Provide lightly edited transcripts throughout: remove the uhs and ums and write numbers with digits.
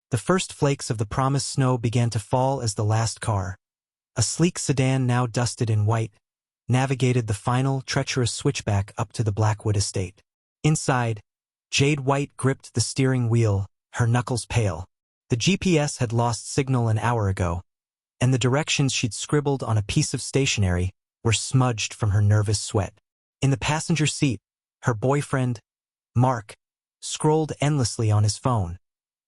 The first flakes of the promised snow began to fall as the last car, a sleek sedan now dusted in white, navigated the final, treacherous switchback up to the Blackwood estate. Inside, Jade White gripped the steering wheel, her knuckles pale. The GPS had lost signal an hour ago, and the directions she'd scribbled on a piece of stationery were smudged from her nervous sweat. In the passenger seat, her boyfriend, Mark, scrolled endlessly on his phone,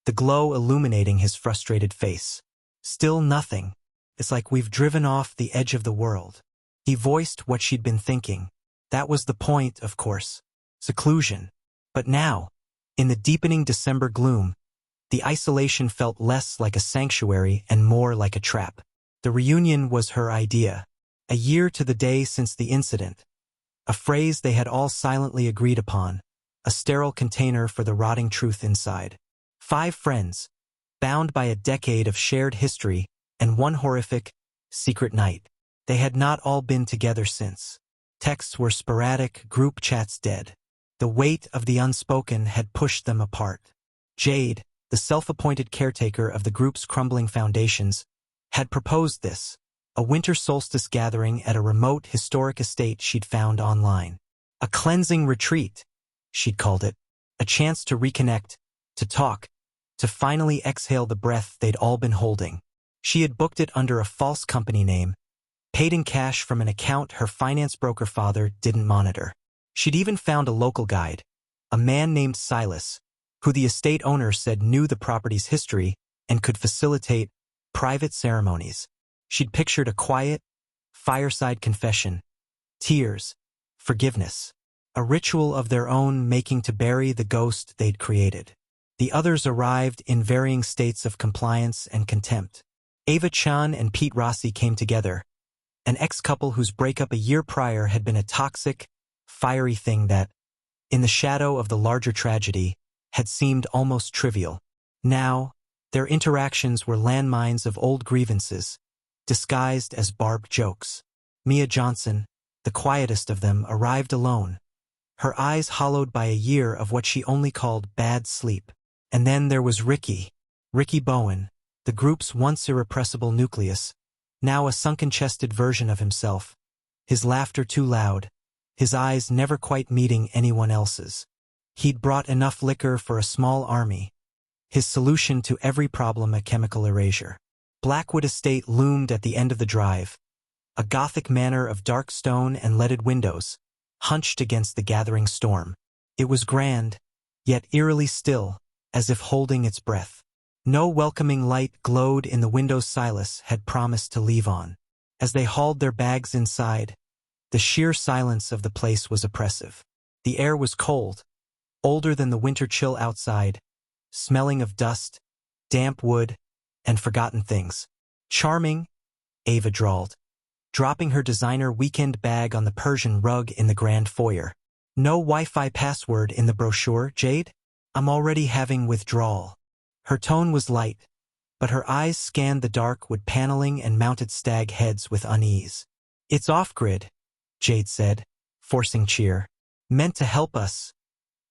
the glow illuminating his frustrated face. Still nothing. It's like we've driven off the edge of the world. He voiced what she'd been thinking. That was the point, of course. Seclusion. But now, in the deepening December gloom, the isolation felt less like a sanctuary and more like a trap. The reunion was her idea. A year to the day since the incident. A phrase they had all silently agreed upon. A sterile container for the rotting truth inside. 5 friends, bound by a decade of shared history and one horrific, secret night. They had not all been together since. Texts were sporadic, group chats dead. The weight of the unspoken had pushed them apart. Jade, the self-appointed caretaker of the group's crumbling foundations, had proposed this, a winter solstice gathering at a remote historic estate she'd found online. A cleansing retreat, she'd called it, a chance to reconnect, to talk, to finally exhale the breath they'd all been holding. She had booked it under a false company name, paid in cash from an account her finance broker father didn't monitor. She'd even found a local guide, a man named Silas, who the estate owner said knew the property's history and could facilitate private ceremonies. She'd pictured a quiet, fireside confession, tears, forgiveness, a ritual of their own making to bury the ghost they'd created. The others arrived in varying states of compliance and contempt. Ava Chan and Pete Rossi came together, an ex-couple whose breakup a year prior had been a toxic, fiery thing that, in the shadow of the larger tragedy, had seemed almost trivial. Now, their interactions were landmines of old grievances, disguised as barbed jokes. Mia Johnson, the quietest of them, arrived alone, her eyes hollowed by a year of what she only called bad sleep. And then there was Ricky Bowen, the group's once irrepressible nucleus, now a sunken-chested version of himself, his laughter too loud, his eyes never quite meeting anyone else's. He'd brought enough liquor for a small army, his solution to every problem a chemical erasure. Blackwood Estate loomed at the end of the drive, a Gothic manor of dark stone and leaded windows, hunched against the gathering storm. It was grand, yet eerily still, as if holding its breath. No welcoming light glowed in the windows Silas had promised to leave on. As they hauled their bags inside, the sheer silence of the place was oppressive. The air was cold, older than the winter chill outside, smelling of dust, damp wood, and forgotten things. Charming, Ava drawled, dropping her designer weekend bag on the Persian rug in the grand foyer. No Wi-Fi password in the brochure, Jade? I'm already having withdrawal. Her tone was light, but her eyes scanned the dark wood paneling and mounted stag heads with unease. It's off-grid, Jade said, forcing cheer. Meant to help us.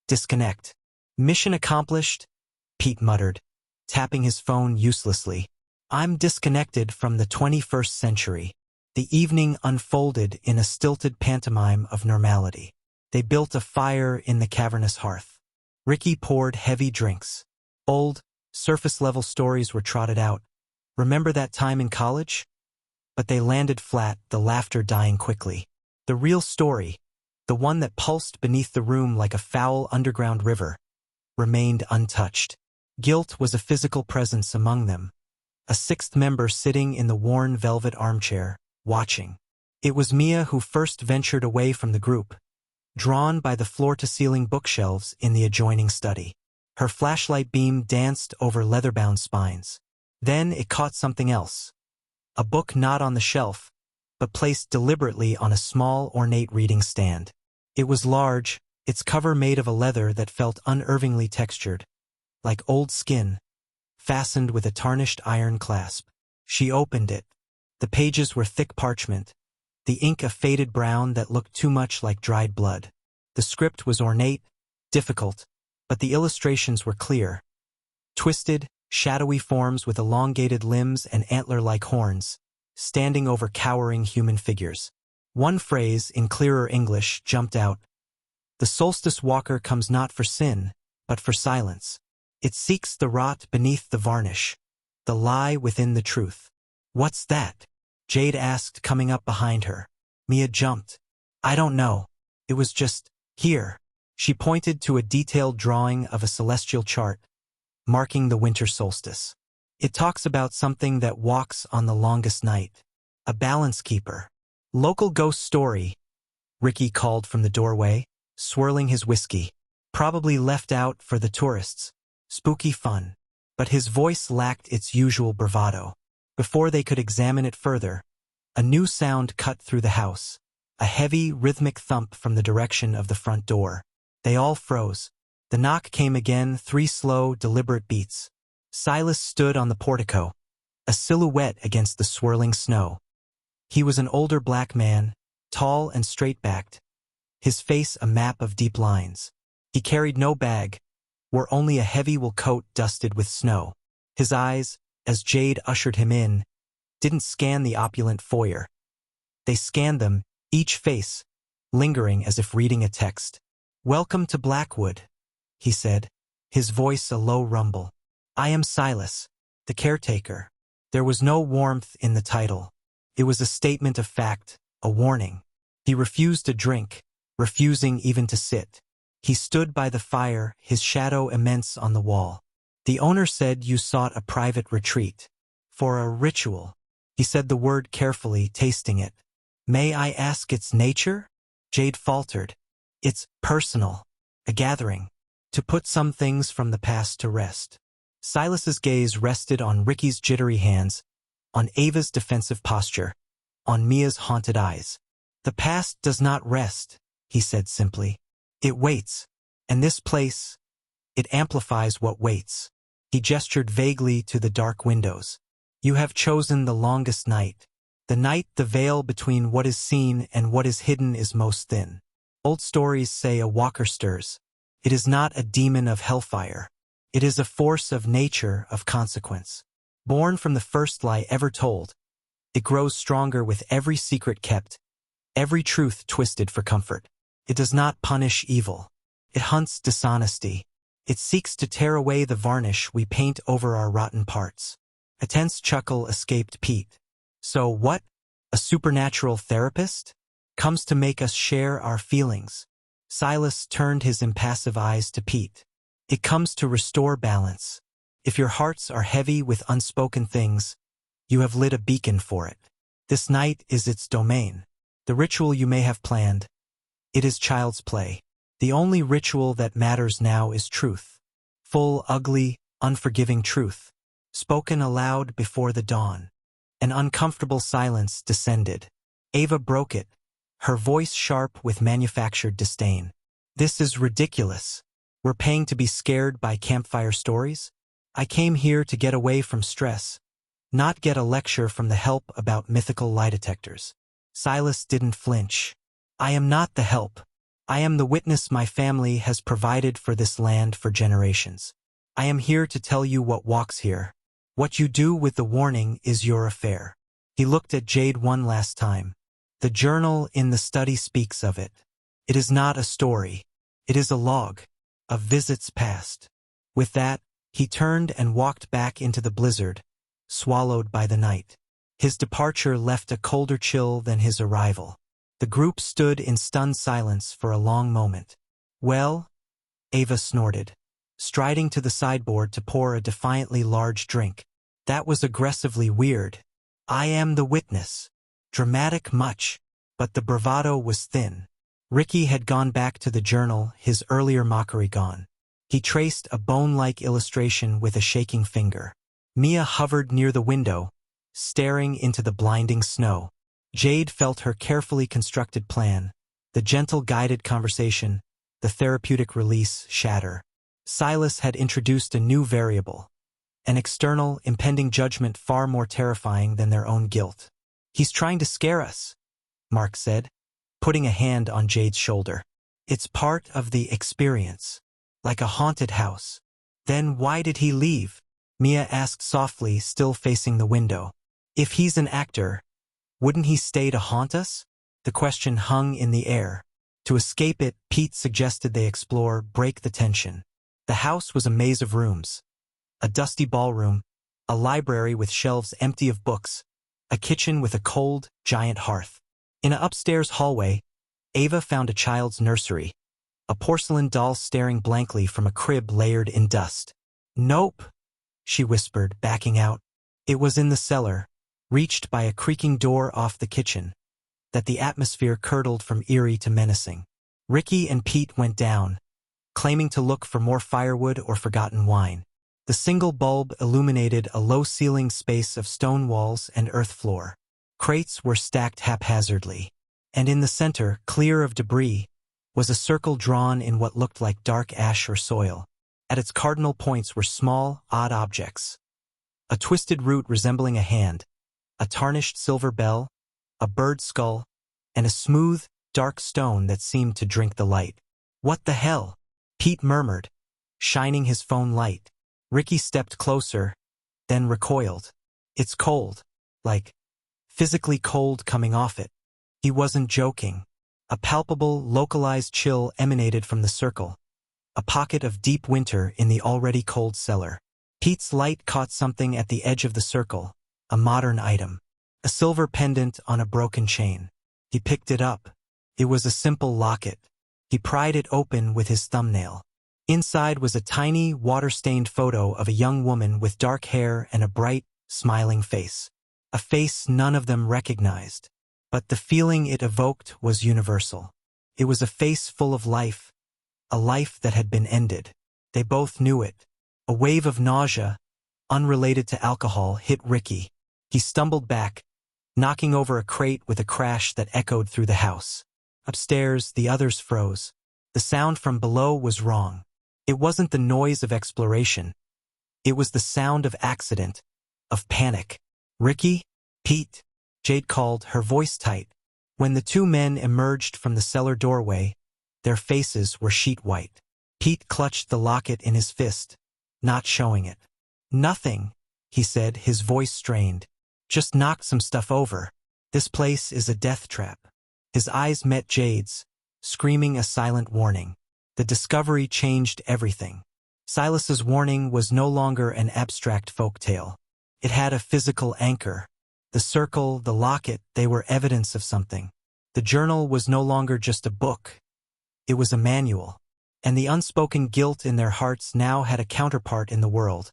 Disconnect. Mission accomplished, Pete muttered, tapping his phone uselessly. I'm disconnected from the 21st century. The evening unfolded in a stilted pantomime of normality. They built a fire in the cavernous hearth. Ricky poured heavy drinks. Old, surface-level stories were trotted out. Remember that time in college? But they landed flat, the laughter dying quickly. The real story, the one that pulsed beneath the room like a foul underground river, remained untouched. Guilt was a physical presence among them, a sixth member sitting in the worn velvet armchair, watching. It was Mia who first ventured away from the group, drawn by the floor-to-ceiling bookshelves in the adjoining study. Her flashlight beam danced over leather-bound spines. Then it caught something else. A book not on the shelf, but placed deliberately on a small, ornate reading stand. It was large, its cover made of a leather that felt unervingly textured, like old skin, fastened with a tarnished iron clasp. She opened it. The pages were thick parchment, the ink a faded brown that looked too much like dried blood. The script was ornate, difficult, but the illustrations were clear. Twisted, shadowy forms with elongated limbs and antler-like horns, standing over cowering human figures. One phrase, in clearer English, jumped out. The solstice walker comes not for sin, but for silence. It seeks the rot beneath the varnish, the lie within the truth. What's that? Jade asked, coming up behind her. Mia jumped. I don't know. It was just, here. She pointed to a detailed drawing of a celestial chart, marking the winter solstice. It talks about something that walks on the longest night. A balance keeper. Local ghost story, Ricky called from the doorway, swirling his whiskey. Probably left out for the tourists. Spooky fun. But his voice lacked its usual bravado. Before they could examine it further, a new sound cut through the house. A heavy, rhythmic thump from the direction of the front door. They all froze. The knock came again, 3 slow, deliberate beats. Silas stood on the portico, a silhouette against the swirling snow. He was an older black man, tall and straight-backed, his face a map of deep lines. He carried no bag, wore only a heavy wool coat dusted with snow. His eyes, as Jade ushered him in, didn't scan the opulent foyer. They scanned them, each face, lingering as if reading a text. "Welcome to Blackwood," he said, his voice a low rumble. "I am Silas, the caretaker." There was no warmth in the title. It was a statement of fact, a warning. He refused a drink, refusing even to sit. He stood by the fire, his shadow immense on the wall. "The owner said you sought a private retreat. For a ritual." He said the word carefully, tasting it. "May I ask its nature?" Jade faltered. "It's personal. A gathering. To put some things from the past to rest." Silas's gaze rested on Ricky's jittery hands, on Ava's defensive posture, on Mia's haunted eyes. "The past does not rest," he said simply. "It waits. And this place, it amplifies what waits." He gestured vaguely to the dark windows. "You have chosen the longest night. The night the veil between what is seen and what is hidden is most thin. Old stories say a walker stirs. It is not a demon of hellfire. It is a force of nature, of consequence. Born from the first lie ever told, it grows stronger with every secret kept, every truth twisted for comfort. It does not punish evil. It hunts dishonesty. It seeks to tear away the varnish we paint over our rotten parts." A tense chuckle escaped Pete. "So what? A supernatural therapist? Comes to make us share our feelings." Silas turned his impassive eyes to Pete. "It comes to restore balance. If your hearts are heavy with unspoken things, you have lit a beacon for it. This night is its domain. The ritual you may have planned, it is child's play. The only ritual that matters now is truth. Full, ugly, unforgiving truth. Spoken aloud before the dawn." An uncomfortable silence descended. Ava broke it, her voice sharp with manufactured disdain. "This is ridiculous. We're paying to be scared by campfire stories? I came here to get away from stress, not get a lecture from the help about mythical lie detectors." Silas didn't flinch. "I am not the help. I am the witness my family has provided for this land for generations. I am here to tell you what walks here. What you do with the warning is your affair." He looked at Jade one last time. "The journal in the study speaks of it. It is not a story. It is a log, of visits past." With that, he turned and walked back into the blizzard, swallowed by the night. His departure left a colder chill than his arrival. The group stood in stunned silence for a long moment. "Well?" Ava snorted, striding to the sideboard to pour a defiantly large drink. "That was aggressively weird. I am the witness. Dramatic much, but the bravado was thin." Ricky had gone back to the journal, his earlier mockery gone. He traced a bone-like illustration with a shaking finger. Mia hovered near the window, staring into the blinding snow. Jade felt her carefully constructed plan, the gentle guided conversation, the therapeutic release shatter. Silas had introduced a new variable, an external, impending judgment far more terrifying than their own guilt. "He's trying to scare us," Mark said, putting a hand on Jade's shoulder. "It's part of the experience, like a haunted house." "Then why did he leave?" Mia asked softly, still facing the window. If he's an actor, wouldn't he stay to haunt us? The question hung in the air. To escape it, Pete suggested they explore, break the tension. The house was a maze of rooms. A dusty ballroom, a library with shelves empty of books, a kitchen with a cold, giant hearth. In an upstairs hallway, Ava found a child's nursery, a porcelain doll staring blankly from a crib layered in dust. "Nope," she whispered, backing out. It was in the cellar, reached by a creaking door off the kitchen, that the atmosphere curdled from eerie to menacing. Ricky and Pete went down, claiming to look for more firewood or forgotten wine. The single bulb illuminated a low-ceilinged space of stone walls and earth floor. Crates were stacked haphazardly, and in the center, clear of debris, was a circle drawn in what looked like dark ash or soil. At its cardinal points were small, odd objects. A twisted root resembling a hand, a tarnished silver bell, a bird skull, and a smooth, dark stone that seemed to drink the light. "What the hell?" Pete murmured, shining his phone light. Ricky stepped closer, then recoiled. "It's cold. Like, physically cold coming off it." He wasn't joking. A palpable, localized chill emanated from the circle, a pocket of deep winter in the already cold cellar. Pete's light caught something at the edge of the circle, a modern item. A silver pendant on a broken chain. He picked it up. It was a simple locket. He pried it open with his thumbnail. Inside was a tiny, water-stained photo of a young woman with dark hair and a bright, smiling face. A face none of them recognized. But the feeling it evoked was universal. It was a face full of life, a life that had been ended. They both knew it. A wave of nausea, unrelated to alcohol, hit Ricky. He stumbled back, knocking over a crate with a crash that echoed through the house. Upstairs, the others froze. The sound from below was wrong. It wasn't the noise of exploration. It was the sound of accident, of panic. "Ricky? Pete?" Jade called, her voice tight. When the two men emerged from the cellar doorway, their faces were sheet white. Pete clutched the locket in his fist, not showing it. "Nothing," he said, his voice strained. "Just knocked some stuff over. This place is a death trap." His eyes met Jade's, screaming a silent warning. The discovery changed everything. Silas's warning was no longer an abstract folktale. It had a physical anchor. The circle, the locket, they were evidence of something. The journal was no longer just a book. It was a manual. And the unspoken guilt in their hearts now had a counterpart in the world.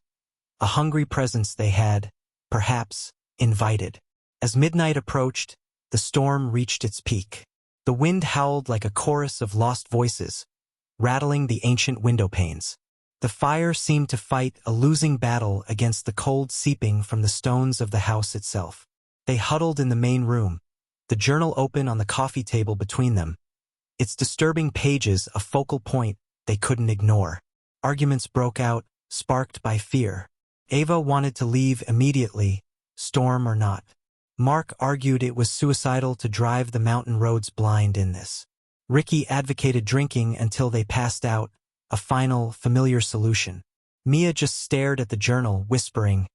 A hungry presence they had, perhaps, invited. As midnight approached, the storm reached its peak. The wind howled like a chorus of lost voices, rattling the ancient window panes. The fire seemed to fight a losing battle against the cold seeping from the stones of the house itself. They huddled in the main room, the journal open on the coffee table between them, its disturbing pages a focal point they couldn't ignore. Arguments broke out, sparked by fear. Ava wanted to leave immediately, storm or not. Mark argued it was suicidal to drive the mountain roads blind in this. Ricky advocated drinking until they passed out, a final, familiar solution. Mia just stared at the journal, whispering,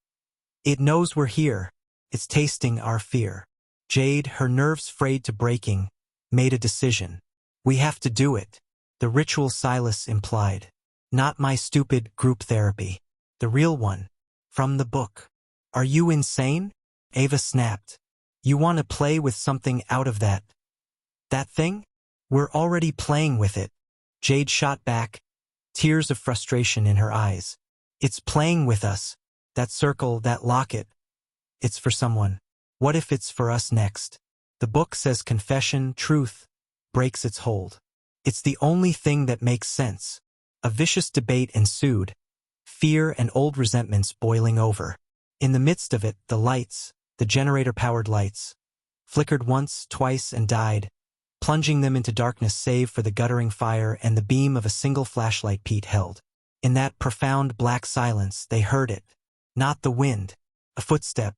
"It knows we're here. It's tasting our fear." Jade, her nerves frayed to breaking, made a decision. "We have to do it." The ritual Silas implied. "Not my stupid group therapy. The real one. From the book." "Are you insane?" Ava snapped. "You want to play with something out of that thing? We're already playing with it." Jade shot back, tears of frustration in her eyes. "It's playing with us. That circle, that locket. It's for someone. What if it's for us next? The book says confession, truth, breaks its hold. It's the only thing that makes sense." A vicious debate ensued, fear and old resentments boiling over. In the midst of it, the lights, the generator-powered lights, flickered once, twice, and died, plunging them into darkness save for the guttering fire and the beam of a single flashlight Pete held. In that profound black silence, they heard it. Not the wind. A footstep.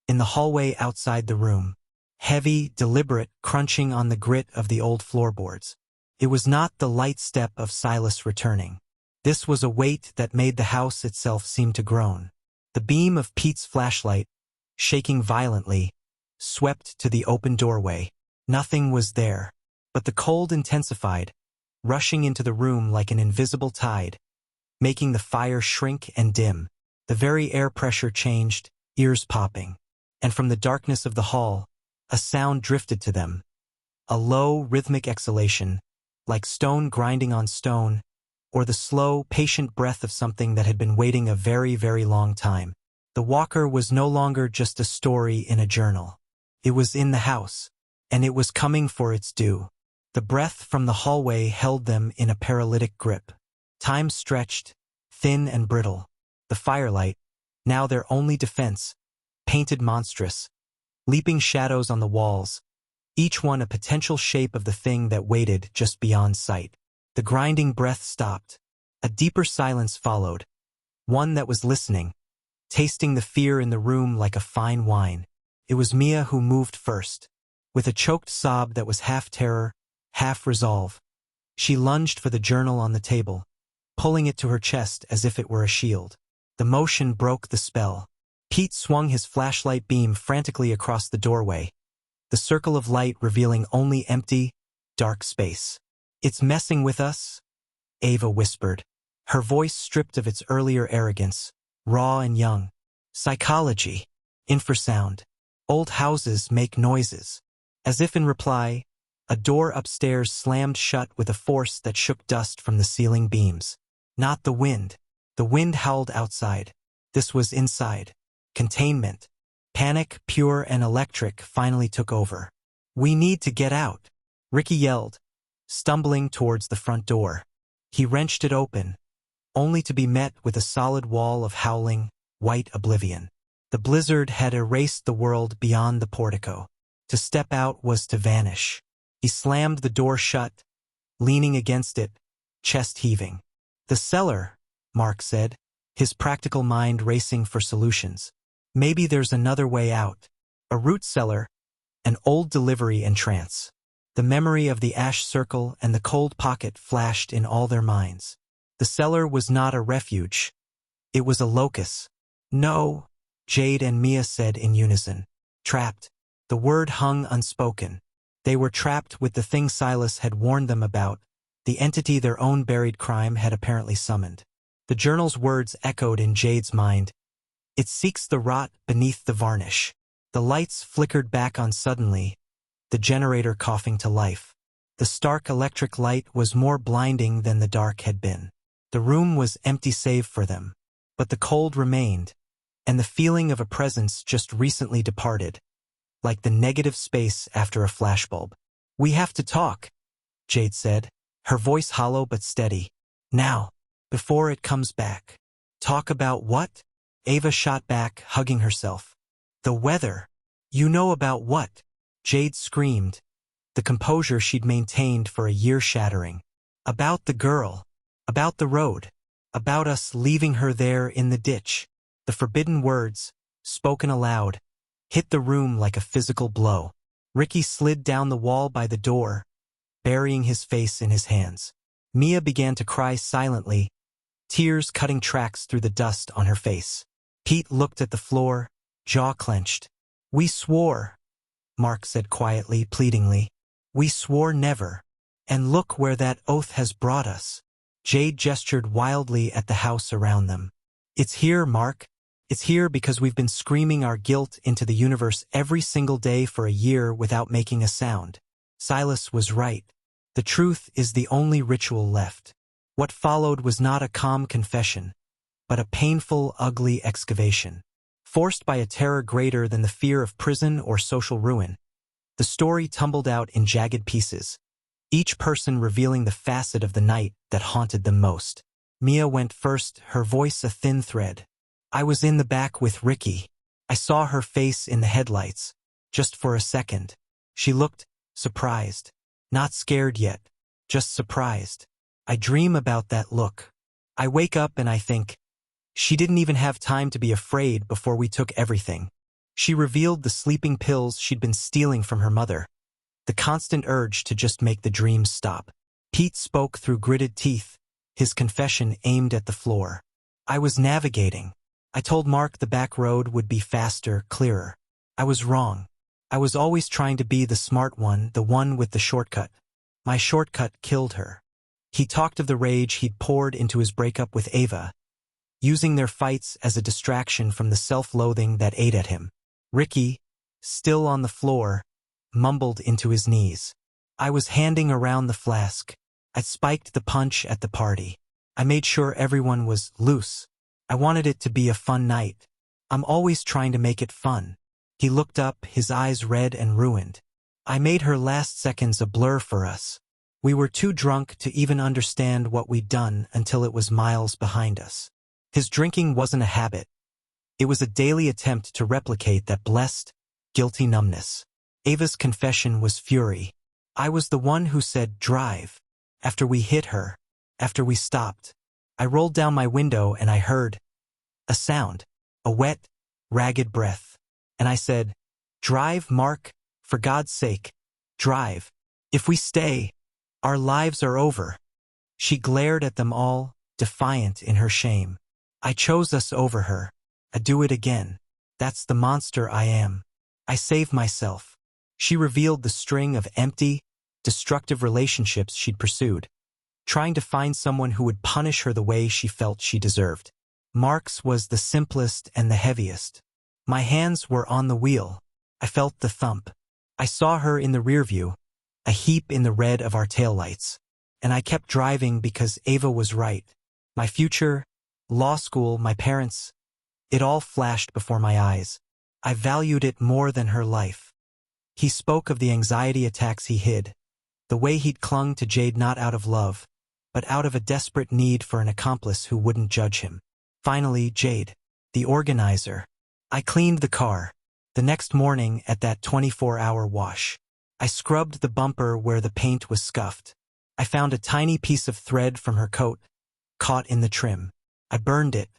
In the hallway outside the room. Heavy, deliberate, crunching on the grit of the old floorboards. It was not the light step of Silas returning. This was a weight that made the house itself seem to groan. The beam of Pete's flashlight, shaking violently, swept to the open doorway. Nothing was there, but the cold intensified, rushing into the room like an invisible tide, making the fire shrink and dim. The very air pressure changed, ears popping. And from the darkness of the hall, a sound drifted to them. A low, rhythmic exhalation, like stone grinding on stone, or the slow, patient breath of something that had been waiting a very, very long time. The walker was no longer just a story in a journal. It was in the house, and it was coming for its due. The breath from the hallway held them in a paralytic grip. Time stretched, thin and brittle. The firelight, now their only defense, painted monstrous, leaping shadows on the walls, each one a potential shape of the thing that waited just beyond sight. The grinding breath stopped. A deeper silence followed, one that was listening, tasting the fear in the room like a fine wine. It was Mia who moved first. With a choked sob that was half terror, half resolve, she lunged for the journal on the table, pulling it to her chest as if it were a shield. The motion broke the spell. Pete swung his flashlight beam frantically across the doorway, the circle of light revealing only empty, dark space. "It's messing with us," Ava whispered, her voice stripped of its earlier arrogance, raw and young. "Psychology. Infrasound. Old houses make noises." As if in reply, a door upstairs slammed shut with a force that shook dust from the ceiling beams. Not the wind. The wind howled outside. This was inside. Containment. Panic, pure and electric, finally took over. "We need to get out," Ricky yelled, stumbling towards the front door. He wrenched it open, only to be met with a solid wall of howling, white oblivion. The blizzard had erased the world beyond the portico. To step out was to vanish. He slammed the door shut, leaning against it, chest heaving. "The cellar," Mark said, his practical mind racing for solutions. "Maybe there's another way out. A root cellar, an old delivery entrance." The memory of the ash circle and the cold pocket flashed in all their minds. The cellar was not a refuge. It was a locus. "No," Jade and Mia said in unison. "Trapped." The word hung unspoken. They were trapped with the thing Silas had warned them about, the entity their own buried crime had apparently summoned. The journal's words echoed in Jade's mind. "It seeks the rot beneath the varnish." The lights flickered back on suddenly, the generator coughing to life. The stark electric light was more blinding than the dark had been. The room was empty save for them, but the cold remained, and the feeling of a presence just recently departed, like the negative space after a flashbulb. "We have to talk," Jade said, her voice hollow but steady. "Now, before it comes back." "Talk about what?" Ava shot back, hugging herself. "The weather." "You know about what?" Jade screamed, the composure she'd maintained for a year shattering. "About the girl. About the road. About us leaving her there in the ditch." The forbidden words, spoken aloud, hit the room like a physical blow. Ricky slid down the wall by the door, burying his face in his hands. Mia began to cry silently, tears cutting tracks through the dust on her face. Pete looked at the floor, jaw clenched. "We swore," Mark said quietly, pleadingly. "We swore never. And look where that oath has brought us." Jade gestured wildly at the house around them. "It's here, Mark. It's here because we've been screaming our guilt into the universe every single day for a year without making a sound." Silas was right. The truth is the only ritual left. What followed was not a calm confession, but a painful, ugly excavation. Forced by a terror greater than the fear of prison or social ruin, the story tumbled out in jagged pieces, each person revealing the facet of the night that haunted them most. Mia went first, her voice a thin thread. "I was in the back with Ricky. I saw her face in the headlights, just for a second. She looked surprised. Not scared yet, just surprised. I dream about that look. I wake up and I think, she didn't even have time to be afraid before we took everything." She revealed the sleeping pills she'd been stealing from her mother, the constant urge to just make the dreams stop. Pete spoke through gritted teeth, his confession aimed at the floor. "I was navigating. I told Mark the back road would be faster, clearer. I was wrong. I was always trying to be the smart one, the one with the shortcut. My shortcut killed her. He talked of the rage he'd poured into his breakup with Ava, using their fights as a distraction from the self-loathing that ate at him. Ricky, still on the floor, mumbled into his knees. I was handing around the flask. I spiked the punch at the party. I made sure everyone was loose. I wanted it to be a fun night. I'm always trying to make it fun. He looked up, his eyes red and ruined. I made her last seconds a blur for us. We were too drunk to even understand what we'd done until it was miles behind us. His drinking wasn't a habit. It was a daily attempt to replicate that blessed, guilty numbness. Ava's confession was fury. I was the one who said, "Drive." After we hit her, after we stopped, I rolled down my window and I heard a sound, a wet, ragged breath. And I said, "Drive, Mark, for God's sake, drive. If we stay, our lives are over." She glared at them all, defiant in her shame. I chose us over her. I'd do it again. That's the monster I am. I saved myself. She revealed the string of empty, destructive relationships she'd pursued, trying to find someone who would punish her the way she felt she deserved. Mark's was the simplest and the heaviest. My hands were on the wheel. I felt the thump. I saw her in the rear view, a heap in the red of our taillights. And I kept driving because Ava was right. My future, law school, my parents, it all flashed before my eyes. I valued it more than her life. He spoke of the anxiety attacks he hid, the way he'd clung to Jade not out of love, but out of a desperate need for an accomplice who wouldn't judge him. Finally, Jade, the organizer. I cleaned the car. The next morning at that 24-hour wash, I scrubbed the bumper where the paint was scuffed. I found a tiny piece of thread from her coat, caught in the trim. I burned it.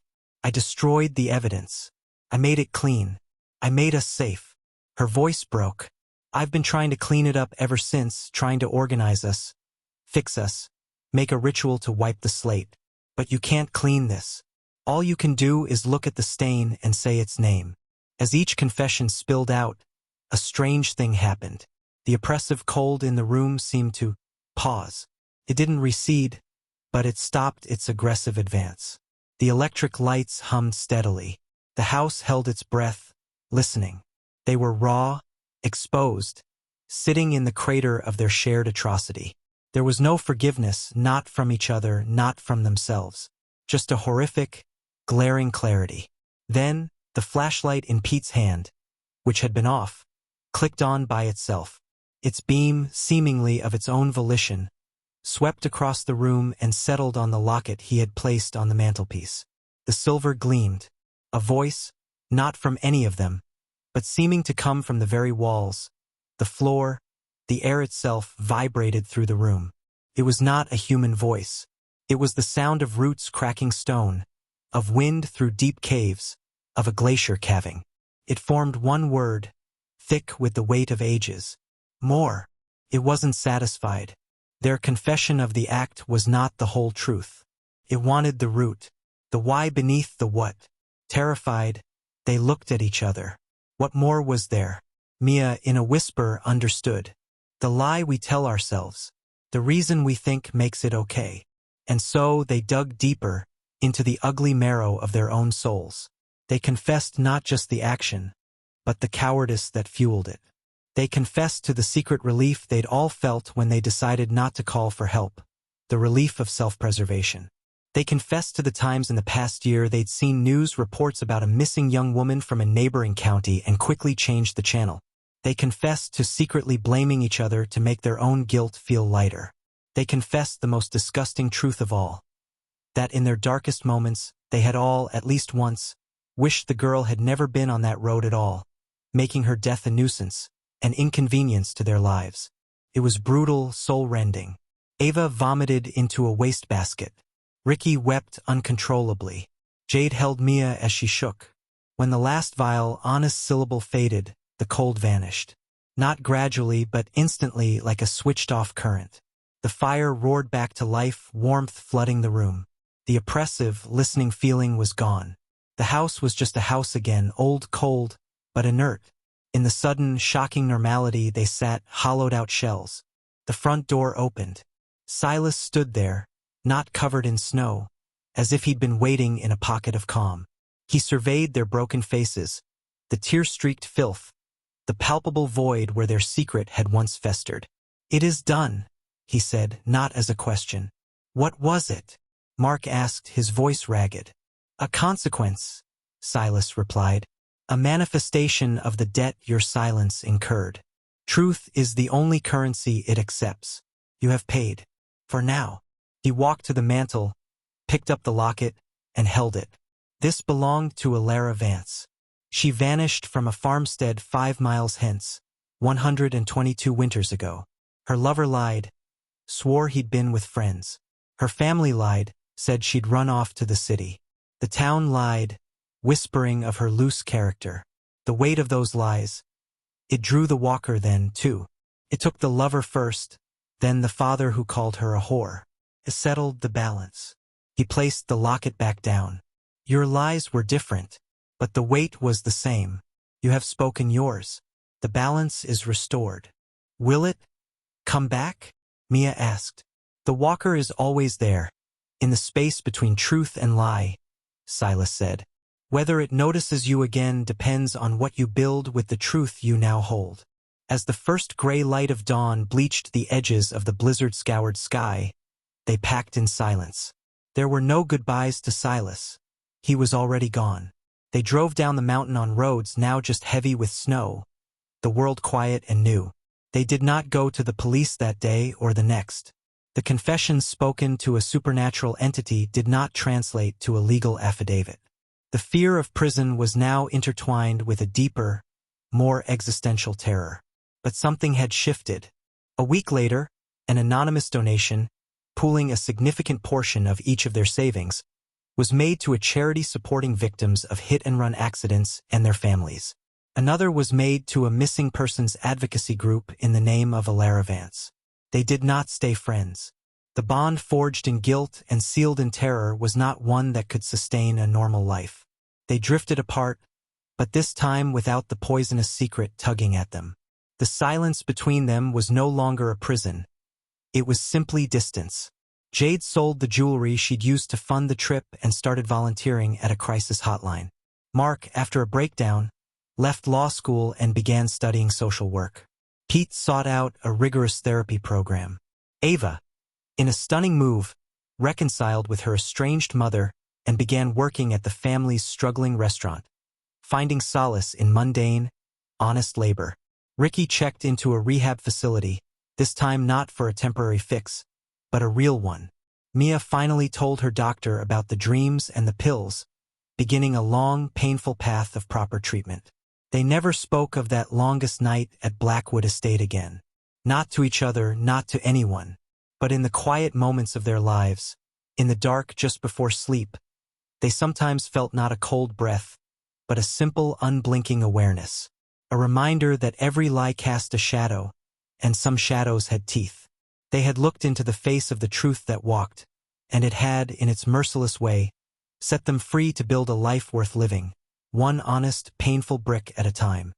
I destroyed the evidence. I made it clean. I made us safe. Her voice broke. I've been trying to clean it up ever since, trying to organize us, fix us, make a ritual to wipe the slate. But you can't clean this. All you can do is look at the stain and say its name. As each confession spilled out, a strange thing happened. The oppressive cold in the room seemed to pause. It didn't recede, but it stopped its aggressive advance. The electric lights hummed steadily. The house held its breath, listening. They were raw, exposed, sitting in the crater of their shared atrocity. There was no forgiveness, not from each other, not from themselves. Just a horrific, glaring clarity. Then, the flashlight in Pete's hand, which had been off, clicked on by itself. Its beam, seemingly of its own volition, swept across the room and settled on the locket he had placed on the mantelpiece. The silver gleamed. A voice, not from any of them, but seeming to come from the very walls, the floor, the air itself vibrated through the room. It was not a human voice. It was the sound of roots cracking stone, of wind through deep caves, of a glacier calving. It formed one word, thick with the weight of ages. More. It wasn't satisfied. Their confession of the act was not the whole truth. It wanted the root, the why beneath the what. Terrified, they looked at each other. What more was there? Mia, in a whisper, understood. The lie we tell ourselves. The reason we think makes it okay. And so they dug deeper into the ugly marrow of their own souls. They confessed not just the action, but the cowardice that fueled it. They confessed to the secret relief they'd all felt when they decided not to call for help, the relief of self-preservation. They confessed to the times in the past year they'd seen news reports about a missing young woman from a neighboring county and quickly changed the channel. They confessed to secretly blaming each other to make their own guilt feel lighter. They confessed the most disgusting truth of all, that in their darkest moments, they had all, at least once, wished the girl had never been on that road at all, making her death a nuisance, an inconvenience to their lives. It was brutal, soul-rending. Ava vomited into a wastebasket. Ricky wept uncontrollably. Jade held Mia as she shook. When the last vile, honest syllable faded, the cold vanished. Not gradually, but instantly, like a switched-off current. The fire roared back to life, warmth flooding the room. The oppressive, listening feeling was gone. The house was just a house again, old, cold, but inert. In the sudden, shocking normality they sat, hollowed-out shells. The front door opened. Silas stood there, not covered in snow, as if he'd been waiting in a pocket of calm. He surveyed their broken faces, the tear-streaked filth, the palpable void where their secret had once festered. "It is done," he said, not as a question. "What was it?" Mark asked, his voice ragged. "A consequence," Silas replied. "A manifestation of the debt your silence incurred. Truth is the only currency it accepts. You have paid. For now." He walked to the mantel, picked up the locket, and held it. This belonged to Alara Vance. She vanished from a farmstead 5 miles hence, 122 winters ago. Her lover lied, swore he'd been with friends. Her family lied, said she'd run off to the city. The town lied, whispering of her loose character. The weight of those lies. It drew the walker then, too. It took the lover first, then the father who called her a whore. It settled the balance. He placed the locket back down. "Your lies were different, but the weight was the same. You have spoken yours. The balance is restored." "Will it come back?" Mia asked. "The walker is always there, in the space between truth and lie," Silas said. "Whether it notices you again depends on what you build with the truth you now hold." As the first gray light of dawn bleached the edges of the blizzard-scoured sky, they packed in silence. There were no goodbyes to Silas. He was already gone. They drove down the mountain on roads now just heavy with snow, the world quiet and new. They did not go to the police that day or the next. The confessions spoken to a supernatural entity did not translate to a legal affidavit. The fear of prison was now intertwined with a deeper, more existential terror. But something had shifted. A week later, an anonymous donation, pooling a significant portion of each of their savings, was made to a charity supporting victims of hit-and-run accidents and their families. Another was made to a missing persons advocacy group in the name of Alara Vance. They did not stay friends. The bond forged in guilt and sealed in terror was not one that could sustain a normal life. They drifted apart, but this time without the poisonous secret tugging at them. The silence between them was no longer a prison. It was simply distance. Jade sold the jewelry she'd used to fund the trip and started volunteering at a crisis hotline. Mark, after a breakdown, left law school and began studying social work. Pete sought out a rigorous therapy program. Ava, in a stunning move, reconciled with her estranged mother and began working at the family's struggling restaurant, finding solace in mundane, honest labor. Ricky checked into a rehab facility, this time not for a temporary fix, but a real one. Mia finally told her doctor about the dreams and the pills, beginning a long, painful path of proper treatment. They never spoke of that longest night at Blackwood Estate again. Not to each other, not to anyone. But in the quiet moments of their lives, in the dark just before sleep, they sometimes felt not a cold breath, but a simple, unblinking awareness. A reminder that every lie cast a shadow, and some shadows had teeth. They had looked into the face of the truth that walked, and it had, in its merciless way, set them free to build a life worth living, one honest, painful brick at a time.